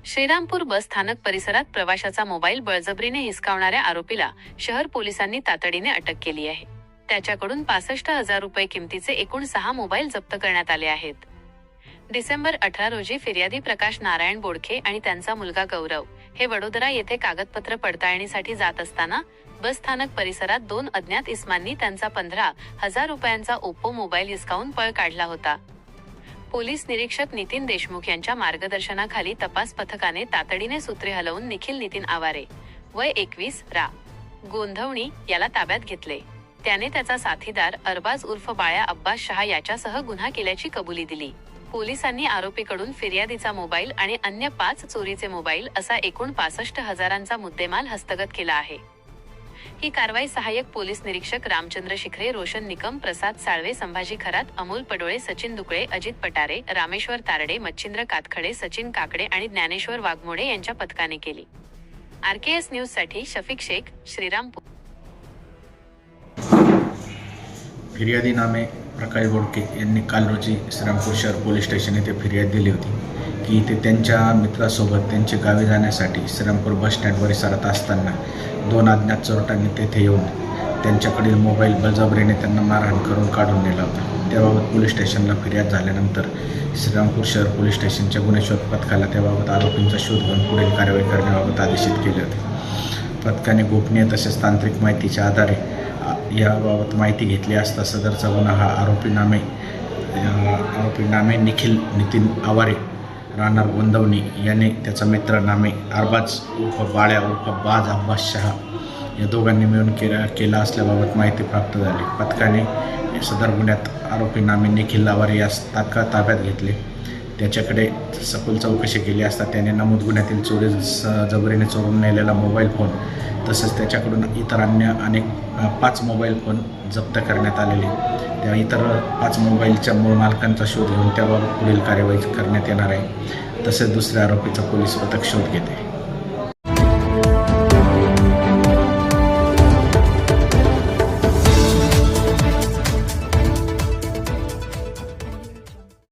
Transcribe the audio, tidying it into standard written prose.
श्रीरामपूर बस स्थानक परिसरात प्रवाशाचा मोबाईल बळजबरीने हिसकावणाऱ्या आरोपीला शहर पोलिसांनी तातडीने अटक केली आहे. त्याच्याकडून 65,000 रुपये किमतीचे एकूण 6 मोबाईल जप्त करण्यात आले आहेत. डिसेंबर 18 रोजी फिर्यादी प्रकाश नारायण बोडखे आणि त्यांचा मुलगा गौरव हे वडोदरा येथे कागदपत्र पडताळणीसाठी जात असताना बस स्थानक परिसरात 2 अज्ञात इसमांनी त्यांचा 15,000 रुपयांचा ओप्पो मोबाईल हिसकावून पळ काढला होता. पोलीस निरीक्षक नितीन देशमुख यांच्या मार्गदर्शनाखाली तपास पथकाने तातडीने सूत्रे हलवून निखिल नितीन आवारे वय 21 गोंधवणी याला ताब्यात घेतले. त्याने त्याचा साथीदार अरबाज उर्फ बाळ्या अब्बास शहा याच्यासह गुन्हा केल्याची कबुली दिली. पोलिसांनी आरोपीकडून फिर्यादीचा मोबाईल आणि अन्य 5 चोरीचे मोबाईल असा एकूण 65,000चा मुद्देमाल हस्तगत केला आहे. ही कारवाई सहाय्यक पोलीस निरीक्षक रामचंद्र शिखरे, रोशन निकम, प्रसाद साळवे, संभाजी खरात, अमोल पडोळे, सचिन दुकळे, अजित पटारे, रामेश्वर तारडे, मच्छिंद्र कातखडे, सचिन काकडे आणि ज्ञानेश्वर वाघमोडे यांच्या पथकाने केली. RKS न्यूजसाठी शफिक शेख, श्रीरामपूर. फिर्यादी नामे प्रकाश बोडके यांनी काल रोजी श्रीरामपूर शहर पोलीस स्टेशन येथे फिर्याद दिली होती की ते त्यांच्या मित्रासोबत त्यांचे गावी जाण्यासाठी श्रीरामपूर बस स्टँड परिसरात असताना 2 अज्ञात चोरट्यांनी तेथे येऊन त्यांच्याकडील मोबाईल बळजबरीने त्यांना मारहाण करून काढून नेला होता. त्याबाबत पोलीस स्टेशनला फिर्याद झाल्यानंतर श्रीरामपूर शहर पोलीस स्टेशनच्या गुन्हे शोध पथकाला त्याबाबत आरोपींचा शोध घेऊन पुढील कारवाई करण्याबाबत आदेशित केले होते. पथकाने गोपनीय तसेच तांत्रिक माहितीच्या आधारे याबाबत माहिती घेतली असता सदरचा गुन्हा हा आरोपी नामे निखिल नितीन आवारे राहणार गोंधवणी याने त्याचा मित्र नामे अरबाज उर्फ बाळ्या उर्फ बाज अब्बास शहा या दोघांनी मिळून केला असल्याबाबत माहिती प्राप्त झाली. पथकाने सदर गुन्ह्यात आरोपी नामे निखिल आवारे यास तात्काळ ताब्यात घेतले. त्याच्याकडे सखोल चौकशी केली असता त्याने नमूद गुन्ह्यातील चोरी जबरीने चोरून नेलेला मोबाईल फोन तसेच त्याच्याकडून इतर अन्य अनेक 5 मोबाईल फोन जप्त करण्यात आलेले. त्या इतर 5 मोबाईलच्या मूळ मालकांचा शोध घेऊन त्याबाबत पुढील कार्यवाही करण्यात येणार आहे. तसेच दुसऱ्या आरोपीचा पोलीस पथक शोध घेते.